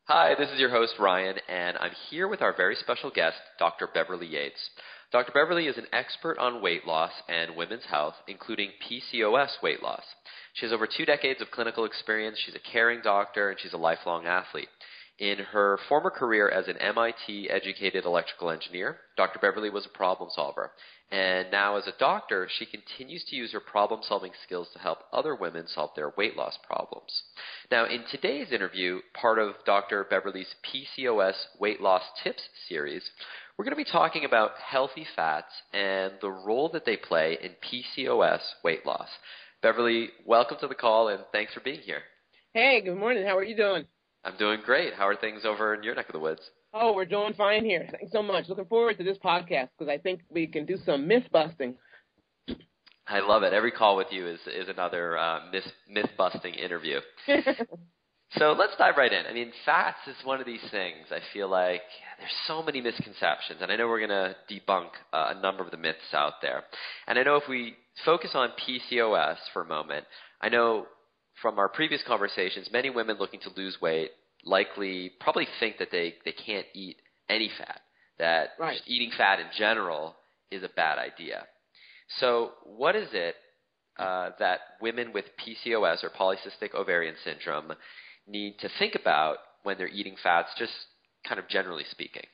Hi, this is your host, Ryan, and I'm here with our very special guest, Dr. Beverly Yates. Dr. Beverly is an expert on weight loss and women's health, including PCOS weight loss. She has over 2 decades of clinical experience. She's a caring doctor, and she's a lifelong athlete. In her former career as an MIT-educated electrical engineer, Dr. Beverly was a problem solver. And now as a doctor, she continues to use her problem-solving skills to help other women solve their weight loss problems. Now, in today's interview, part of Dr. Beverly's PCOS Weight Loss Tips series, we're going to be talking about healthy fats and the role that they play in PCOS weight loss. Beverly, welcome to the call, and thanks for being here. Hey, good morning. How are you doing? I'm doing great. How are things over in your neck of the woods? Oh, we're doing fine here. Thanks so much. Looking forward to this podcast because I think we can do some myth busting. I love it. Every call with you is another myth-busting interview. So let's dive right in. I mean, fats is one of these things. I feel like there's so many misconceptions, and I know we're going to debunk a number of the myths out there. And I know if we focus on PCOS for a moment, I know from our previous conversations, many women looking to lose weight probably think that they can't eat any fat, that Right. just eating fat in general is a bad idea. So what is it that women with PCOS or polycystic ovarian syndrome need to think about when they're eating fats, just kind of generally speaking?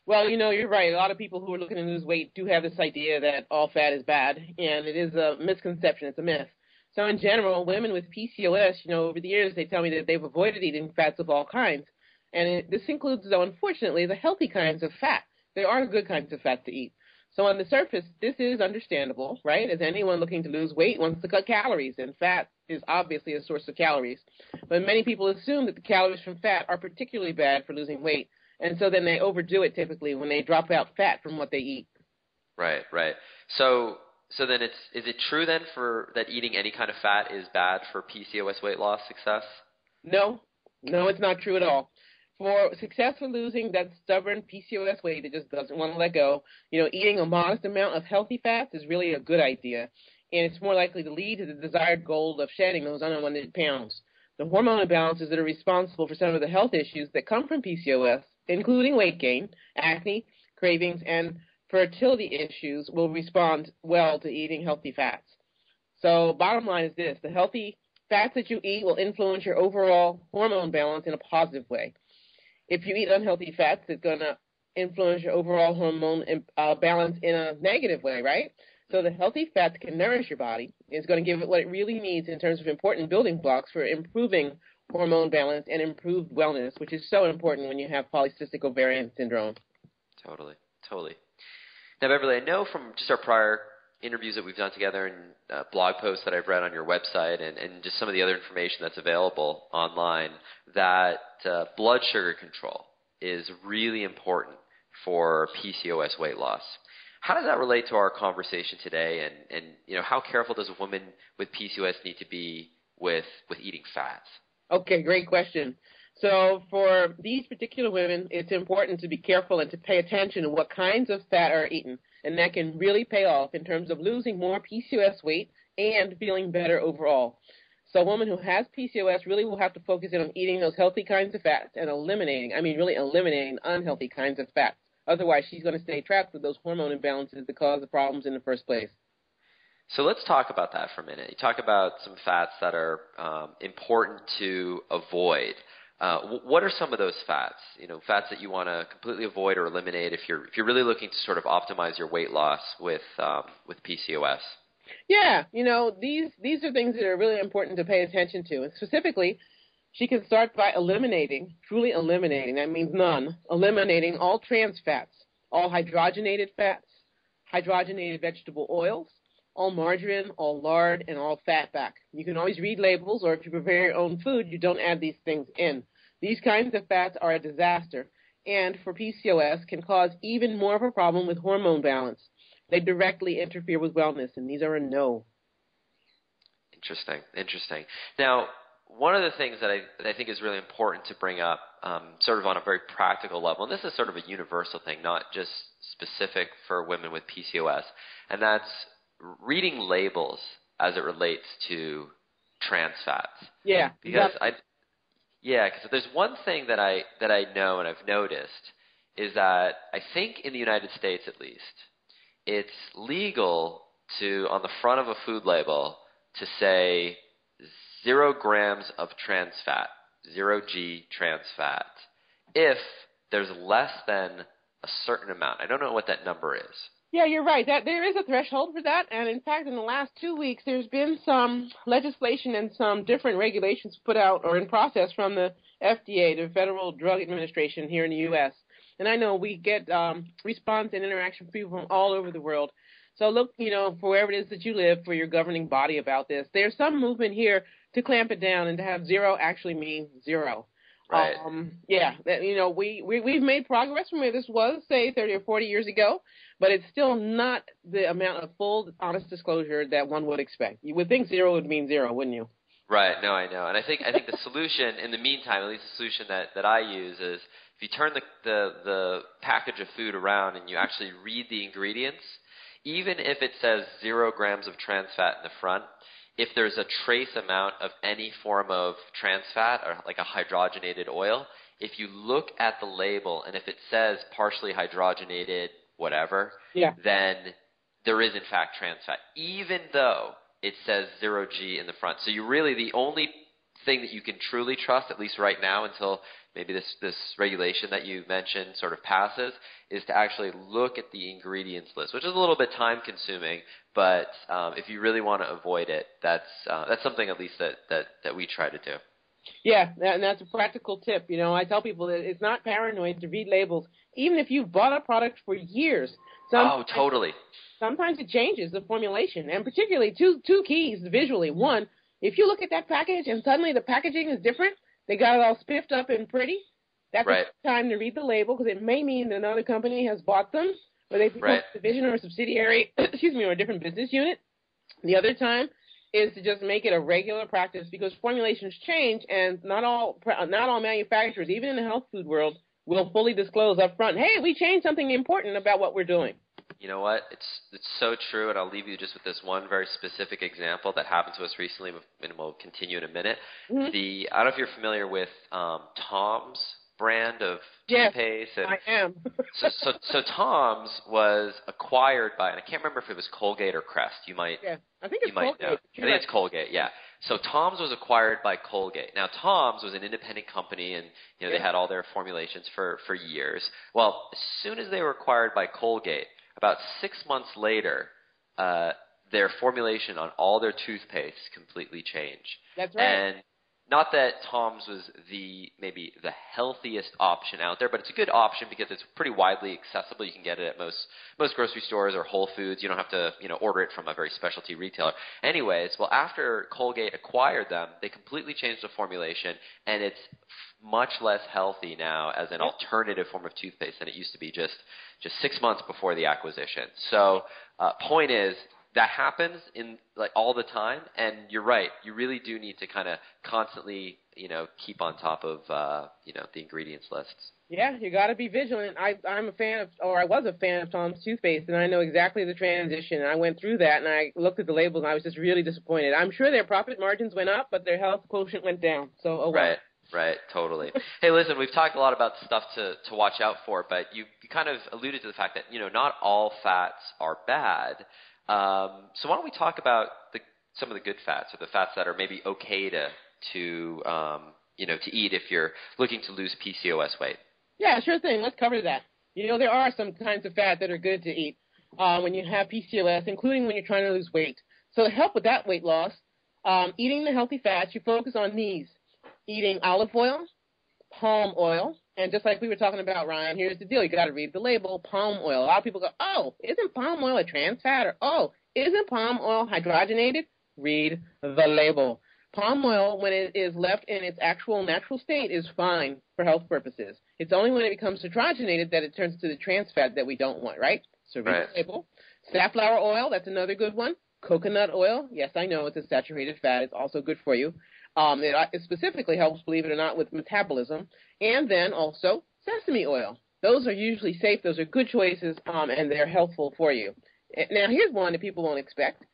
Well, you're right. A lot of people who are looking to lose weight do have this idea that all fat is bad, and it is a misconception. It's a myth. So in general, women with PCOS, over the years, they tell me that they've avoided eating fats of all kinds. And this includes, though, unfortunately, the healthy kinds of fat. There are good kinds of fat to eat. So on the surface, this is understandable, right? As anyone looking to lose weight wants to cut calories, and fat is obviously a source of calories. But many people assume that the calories from fat are particularly bad for losing weight, and so then they overdo it typically when they drop out fat from what they eat. Right. So then is it true then that eating any kind of fat is bad for PCOS weight loss success? No, it's not true at all. For success for losing that stubborn PCOS weight that just doesn't want to let go, eating a modest amount of healthy fats is really a good idea, and it's more likely to lead to the desired goal of shedding those unwanted pounds. The hormone imbalances that are responsible for some of the health issues that come from PCOS, including weight gain, acne, cravings, and fertility issues, will respond well to eating healthy fats. So bottom line is this: the healthy fats that you eat will influence your overall hormone balance in a positive way. If you eat unhealthy fats, it's going to influence your overall hormone balance in a negative way, right? So the healthy fats can nourish your body. It's going to give it what it really needs in terms of important building blocks for improving hormone balance and improved wellness, which is so important when you have polycystic ovarian syndrome. Totally. Now, Beverly, I know from just our prior interviews that we've done together and blog posts that I've read on your website and just some of the other information that's available online that blood sugar control is really important for PCOS weight loss. How does that relate to our conversation today, and how careful does a woman with PCOS need to be with eating fats? Okay, great question. So for these particular women, it's important to be careful and to pay attention to what kinds of fat are eaten, and that can really pay off in terms of losing more PCOS weight and feeling better overall. So a woman who has PCOS really will have to focus in on eating those healthy kinds of fats and eliminating unhealthy kinds of fats. Otherwise, she's going to stay trapped with those hormone imbalances that cause the problems in the first place. So let's talk about that for a minute. You talk about some fats that are important to avoid. What are some of those fats? Fats that you want to completely avoid or eliminate if you're really looking to sort of optimize your weight loss with PCOS. Yeah, these are things that are really important to pay attention to. And specifically, she can start by truly eliminating, that means none, eliminating all trans fats, all hydrogenated fats, hydrogenated vegetable oils, all margarine, all lard, and all fat back. You can always read labels, or if you prepare your own food, you don't add these things in. These kinds of fats are a disaster, and for PCOS can cause even more of a problem with hormone balance. They directly interfere with wellness, and these are a no. Interesting. Now, one of the things that I think is really important to bring up sort of on a very practical level, and this is sort of a universal thing, not just specific for women with PCOS, and that's reading labels as it relates to trans fats. Yeah. Because Yeah, because there's one thing that I know and I've noticed is that I think in the United States at least, it's legal to on the front of a food label to say 0 grams of trans fat, 0G trans fat, if there's less than a certain amount. I don't know what that number is. Yeah, you're right. That there is a threshold for that, and in fact, in the last 2 weeks, there's been some legislation and some different regulations put out or in process from the FDA, the Federal Drug Administration here in the U.S. And I know we get response and interaction from people from all over the world. So look, for wherever it is that you live, for your governing body about this. There's some movement here to clamp it down and to have zero actually mean zero. Right. We've made progress from where this was, say, 30 or 40 years ago, but it's still not the amount of full, honest disclosure that one would expect. You would think zero would mean zero, wouldn't you? Right. No, I know. And I think the solution, in the meantime, at least the solution that I use is if you turn the package of food around and you actually read the ingredients, even if it says 0 grams of trans fat in the front, if there's a trace amount of any form of trans fat or like a hydrogenated oil, if you look at the label and if it says partially hydrogenated whatever, then there is in fact trans fat, even though it says 0G in the front. So you really, the only thing that you can truly trust, at least right now until maybe this regulation that you mentioned sort of passes, is to actually look at the ingredients list, which is a little bit time consuming, but if you really want to avoid it, that's something at least that we try to do. Yeah, and that's a practical tip. I tell people that it's not paranoid to read labels, even if you've bought a product for years. Totally. Sometimes it changes the formulation, and particularly two keys visually. One, if you look at that package and suddenly the packaging is different, they got it all spiffed up and pretty, that's right. a time to read the label because it may mean that another company has bought them or they've become a division or a subsidiary, or a different business unit. The other time is to just make it a regular practice because formulations change and not all manufacturers, even in the health food world, will fully disclose up front, hey, we changed something important about what we're doing. You know what? It's so true, and I'll leave you just with this one very specific example that happened to us recently, and we'll continue in a minute. Mm-hmm. I don't know if you're familiar with Tom's brand of toothpaste. Yes, I am. so Tom's was acquired by, and I can't remember if it was Colgate or Crest. You might. Yeah, I think it's Colgate. Know. I think it's Colgate. Yeah. So Tom's was acquired by Colgate. Now Tom's was an independent company, and they had all their formulations for years. Well, as soon as they were acquired by Colgate, about 6 months later, their formulation on all their toothpaste completely changed. That's right. And not that Tom's was maybe the healthiest option out there, but it's a good option because it's pretty widely accessible. You can get it at most grocery stores or Whole Foods. You don't have to order it from a very specialty retailer. Anyways, well, after Colgate acquired them, they completely changed the formulation, and it's much less healthy now as an alternative form of toothpaste than it used to be just 6 months before the acquisition. So point is, that happens in all the time, and you're right. You really do need to kind of constantly, keep on top of, the ingredients lists. Yeah, you got to be vigilant. I was a fan of Tom's toothpaste, and I know exactly the transition. And I went through that, and I looked at the labels, and I was just really disappointed. I'm sure their profit margins went up, but their health quotient went down. So, oh well. Right, totally. Hey, listen, we've talked a lot about stuff to watch out for, but you kind of alluded to the fact that, not all fats are bad. So why don't we talk about some of the good fats, or the fats that are maybe okay to eat if you're looking to lose PCOS weight? Yeah, sure thing. Let's cover that. There are some kinds of fat that are good to eat when you have PCOS, including when you're trying to lose weight. So to help with that weight loss, eating the healthy fats, you focus on these. Eating olive oil, palm oil, and just like we were talking about, Ryan, here's the deal. You got to read the label, palm oil. A lot of people go, oh, isn't palm oil a trans fat? Or, oh, isn't palm oil hydrogenated? Read the label. Palm oil, when it is left in its actual natural state, is fine for health purposes. It's only when it becomes hydrogenated that it turns to the trans fat that we don't want, right? So read the label. Safflower oil, that's another good one. Coconut oil, yes, I know it's a saturated fat. It's also good for you. It specifically helps, believe it or not, with metabolism. And then also sesame oil. Those are usually safe. Those are good choices, and they're helpful for you. Now, here's one that people won't expect.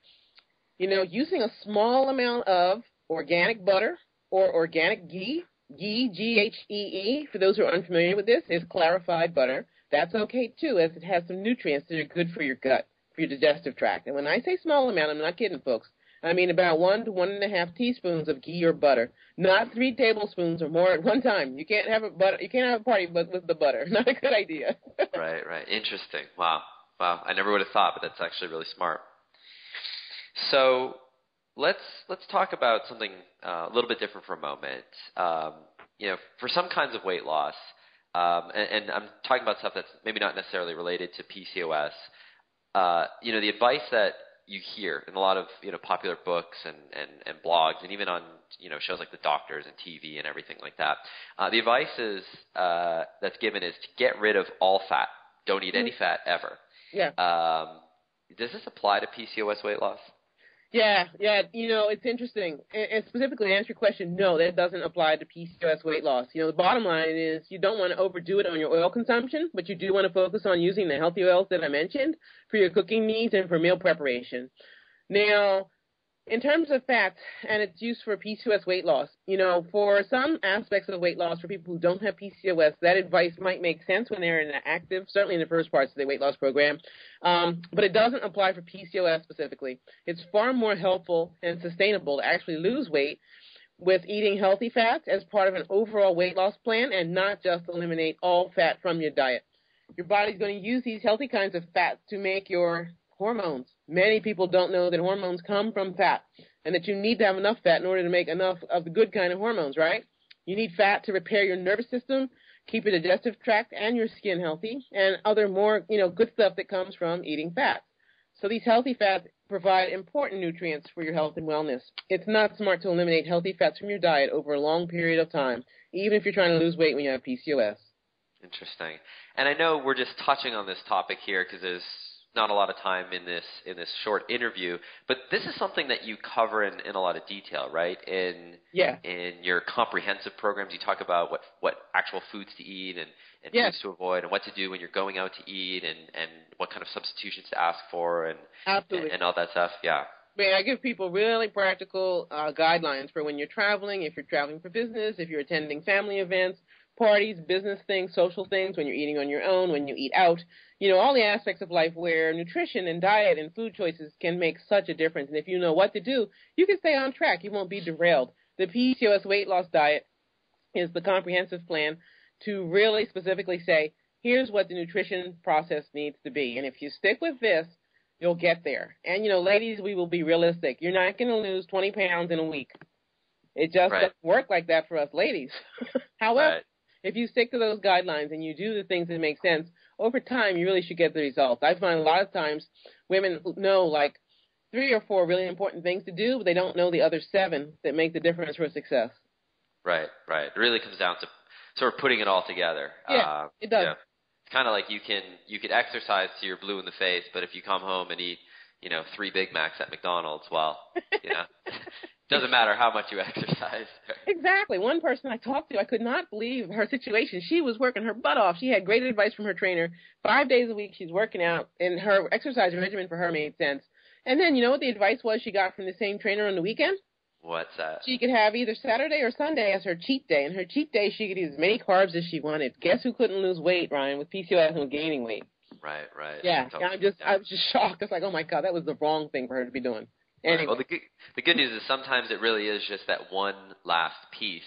Using a small amount of organic butter or organic ghee Ghee, Ghee, for those who are unfamiliar with this, is clarified butter. That's okay, too, as it has some nutrients that are good for your gut, for your digestive tract. And when I say small amount, I'm not kidding, folks. I mean about 1 to 1.5 teaspoons of ghee or butter, not 3 tablespoons or more at one time. You can't have a party with the butter. Not a good idea. Right. Interesting. Wow. I never would have thought, but that's actually really smart. So let's talk about something a little bit different for a moment. For some kinds of weight loss, and I'm talking about stuff that's maybe not necessarily related to PCOS. The advice that you hear in a lot of popular books and blogs, and even on shows like The Doctors and TV and everything like that. The advice that's given is to get rid of all fat. Don't eat any fat ever. Yeah. Does this apply to PCOS weight loss? Yeah. It's interesting. And specifically to answer your question, no, that doesn't apply to PCOS weight loss. The bottom line is you don't want to overdo it on your oil consumption, but you do want to focus on using the healthy oils that I mentioned for your cooking needs and for meal preparation. Now, in terms of fats and its use for PCOS weight loss, for some aspects of weight loss for people who don't have PCOS, that advice might make sense when they're in an active, certainly in the first parts of the weight loss program, but it doesn't apply for PCOS specifically. It's far more helpful and sustainable to actually lose weight with eating healthy fats as part of an overall weight loss plan and not just eliminate all fat from your diet. Your body's going to use these healthy kinds of fats to make your hormones. Many people don't know that hormones come from fat and that you need to have enough fat in order to make enough of the good kind of hormones, right? You need fat to repair your nervous system, keep your digestive tract and your skin healthy, and other more, good stuff that comes from eating fat. So these healthy fats provide important nutrients for your health and wellness. It's not smart to eliminate healthy fats from your diet over a long period of time, even if you're trying to lose weight when you have PCOS. Interesting. And I know we're just touching on this topic here because there's not a lot of time in this short interview, but this is something that you cover in a lot of detail, right? In your comprehensive programs, you talk about what actual foods to eat and foods to avoid and what to do when you're going out to eat and what kind of substitutions to ask for and all that stuff. Yeah. I give people really practical guidelines for when you're traveling, if you're traveling for business, if you're attending family events, parties, business things, social things, when you're eating on your own, when you eat out, all the aspects of life where nutrition and diet and food choices can make such a difference. And if you know what to do, you can stay on track. You won't be derailed. The PCOS weight loss diet is the comprehensive plan to really specifically say, here's what the nutrition process needs to be. And if you stick with this, you'll get there. And, ladies, we will be realistic. You're not going to lose 20 pounds in a week. It just doesn't work like that for us ladies. However, if you stick to those guidelines and you do the things that make sense, over time you really should get the results. I find a lot of times women know like 3 or 4 really important things to do, but they don't know the other 7 that make the difference for success. Right. It really comes down to sort of putting it all together. Yeah, it does. Yeah. It's kind of like you could exercise till you're blue in the face, but if you come home and eat, 3 Big Macs at McDonald's, well, doesn't matter how much you exercise. Exactly. One person I talked to, I could not believe her situation. She was working her butt off. She had great advice from her trainer. 5 days a week she's working out, and her exercise regimen for her made sense. And then, you know what the advice was she got from the same trainer on the weekend? What's that? She could have either Saturday or Sunday as her cheat day. And her cheat day, she could eat as many carbs as she wanted. Guess who couldn't lose weight, Ryan, with PCOS and gaining weight? Right. Yeah, I was just shocked. It's like, oh, my God, that was the wrong thing for her to be doing. Anyway. Right. Well, the good news is sometimes it really is just that one last piece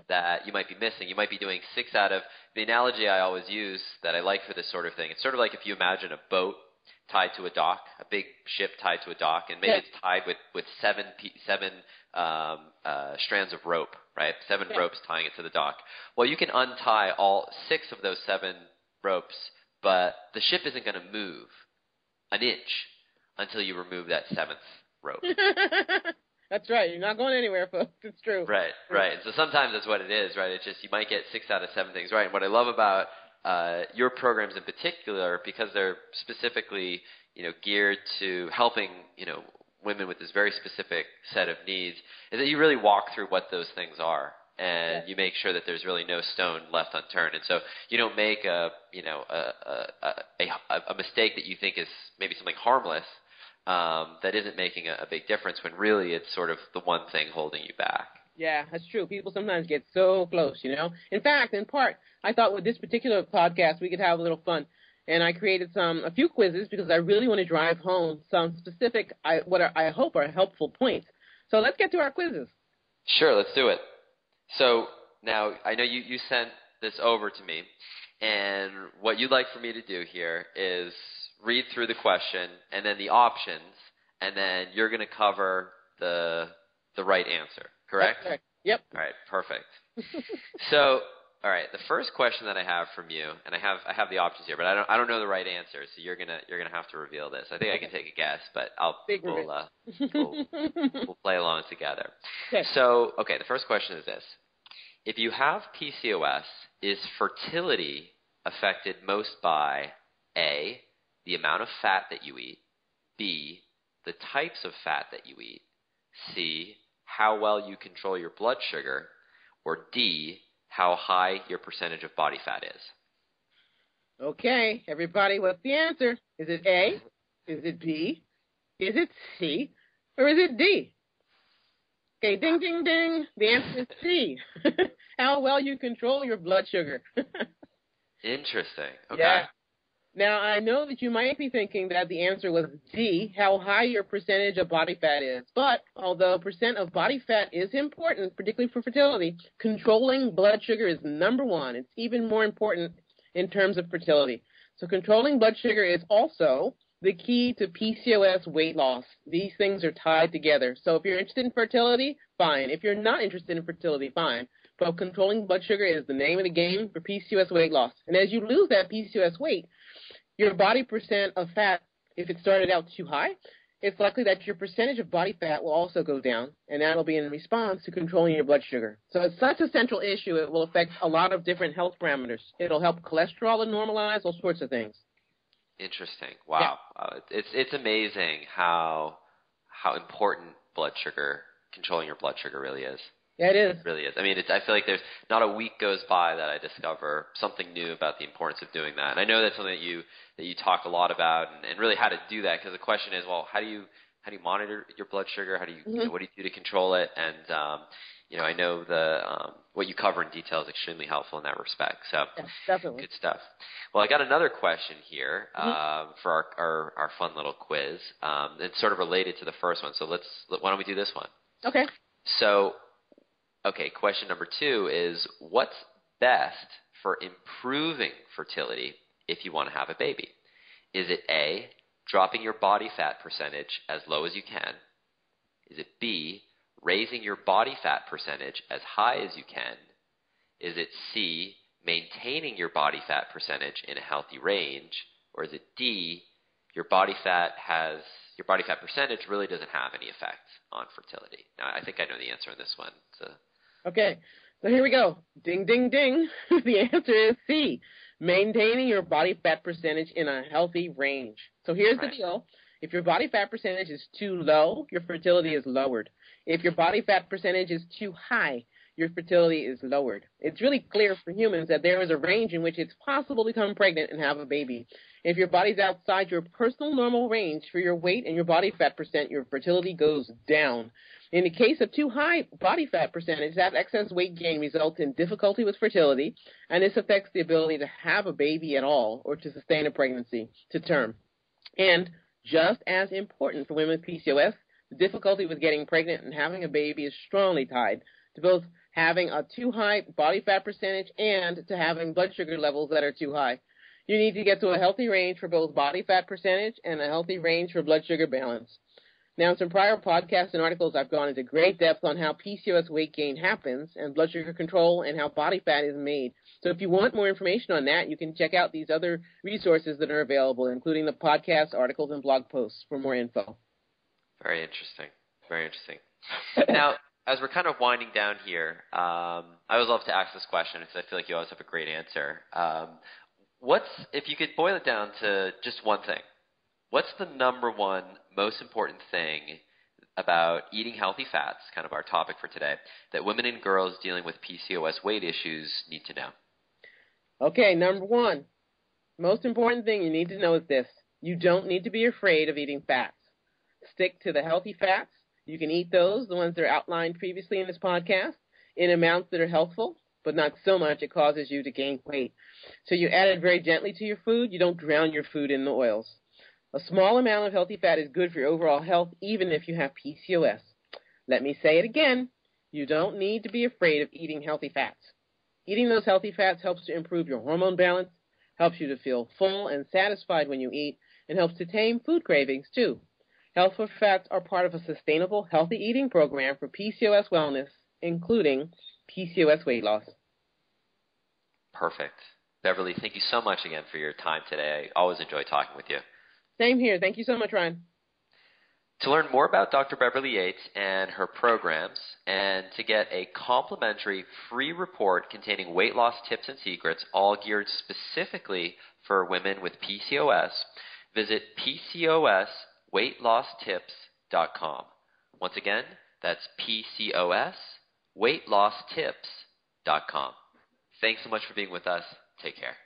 that you might be missing. You might be doing 6 out of – the analogy I always use that I like for this sort of thing, it's sort of like if you imagine a boat tied to a dock, a big ship tied to a dock, and maybe it's tied with 7 strands of rope, right? 7 ropes tying it to the dock. Well, you can untie all 6 of those 7 ropes, but the ship isn't going to move an inch until you remove that 7th rope. That's right. You're not going anywhere, folks. It's true. Right. So sometimes that's what it is, right? It's just you might get 6 out of 7 things right. And what I love about your programs in particular, because they're specifically, geared to helping, women with this very specific set of needs, is that you really walk through what those things are. And you make sure that there's really no stone left unturned. And so you don't make a mistake that you think is maybe something harmless, that isn't making a big difference when really it's sort of the one thing holding you back. Yeah, that's true. People sometimes get so close, you know. In fact, in part, I thought with this particular podcast we could have a little fun, and I created a few quizzes because I really want to drive home some specific, I hope are helpful points. So let's get to our quizzes. Sure, let's do it. So now I know you sent this over to me, and what you'd like for me to do here is read through the question and then the options, and then you're going to cover the right answer, correct? That's correct. Yep. All right, perfect. So, all right, the first question that I have from you, and I have the options here, but I don't know the right answer, so you're gonna have to reveal this. I think I can take a guess, but we'll play along together. Okay. So, okay, the first question is this: if you have PCOS, is fertility affected most by A, the amount of fat that you eat, B, the types of fat that you eat, C, how well you control your blood sugar, or D, how high your percentage of body fat is? Okay, everybody, what's the answer? Is it A? Is it B? Is it C? Or is it D? Okay, ding, ding, ding. The answer is C. How well you control your blood sugar. Interesting. Okay. Yeah. Now, I know that you might be thinking that the answer was D, how high your percentage of body fat is. But although percent of body fat is important, particularly for fertility, controlling blood sugar is number one. It's even more important in terms of fertility. So controlling blood sugar is also the key to PCOS weight loss. These things are tied together. So if you're interested in fertility, fine. If you're not interested in fertility, fine. But controlling blood sugar is the name of the game for PCOS weight loss. And as you lose that PCOS weight, your body percent of fat, if it started out too high, it's likely that your percentage of body fat will also go down, and that'll be in response to controlling your blood sugar. So it's such a central issue, it will affect a lot of different health parameters. It'll help cholesterol to normalize, all sorts of things. Interesting. Wow. Yeah. It's amazing how important blood sugar, controlling your blood sugar really is. Yeah, it is. It really is. I mean, I feel like there's not a week goes by that I discover something new about the importance of doing that. And I know that's something that you talk a lot about, and really how to do that, because the question is, well, how do you monitor your blood sugar? How do you, what do you do to control it? And I know what you cover in detail is extremely helpful in that respect. So yeah, definitely. Good stuff. Well, I got another question here for our fun little quiz. It's sort of related to the first one. So why don't we do this one? Okay. So. Okay, question number 2 is, what's best for improving fertility if you want to have a baby? Is it A, dropping your body fat percentage as low as you can? Is it B, raising your body fat percentage as high as you can? Is it C, maintaining your body fat percentage in a healthy range? Or is it D, your body fat percentage really doesn't have any effect on fertility? Now, I think I know the answer on this one. Okay, so here we go. Ding, ding, ding. The answer is C, maintaining your body fat percentage in a healthy range. So here's the deal. If your body fat percentage is too low, your fertility is lowered. If your body fat percentage is too high, your fertility is lowered. It's really clear for humans that there is a range in which it's possible to become pregnant and have a baby. If your body's outside your personal normal range for your weight and your body fat percent, your fertility goes down. In the case of too high body fat percentage, that excess weight gain results in difficulty with fertility, and this affects the ability to have a baby at all or to sustain a pregnancy to term. And just as important for women with PCOS, the difficulty with getting pregnant and having a baby is strongly tied to both having a too high body fat percentage and to having blood sugar levels that are too high. You need to get to a healthy range for both body fat percentage and a healthy range for blood sugar balance. Now, in some prior podcasts and articles, I've gone into great depth on how PCOS weight gain happens and blood sugar control and how body fat is made. So if you want more information on that, you can check out these other resources that are available, including the podcast, articles, and blog posts for more info. Very interesting. Very interesting. Now, as we're kind of winding down here, I always love to ask this question because I feel like you always have a great answer. If you could boil it down to just one thing, what's the number one most important thing about eating healthy fats, kind of our topic for today, that women and girls dealing with PCOS weight issues need to know? Okay, number one, most important thing you need to know is this. You don't need to be afraid of eating fats. Stick to the healthy fats. You can eat those, the ones that are outlined previously in this podcast, in amounts that are healthful, but not so much it causes you to gain weight. So you add it very gently to your food. You don't drown your food in the oils. A small amount of healthy fat is good for your overall health, even if you have PCOS. Let me say it again. You don't need to be afraid of eating healthy fats. Eating those healthy fats helps to improve your hormone balance, helps you to feel full and satisfied when you eat, and helps to tame food cravings, too. Healthful fats are part of a sustainable, healthy eating program for PCOS wellness, including PCOS weight loss. Perfect. Beverly, thank you so much again for your time today. I always enjoy talking with you. Same here. Thank you so much, Ryan. To learn more about Dr. Beverly Yates and her programs, and to get a complimentary free report containing weight loss tips and secrets, all geared specifically for women with PCOS, visit PCOSweightlosstips.com. Once again, that's PCOSweightlosstips.com. Thanks so much for being with us. Take care.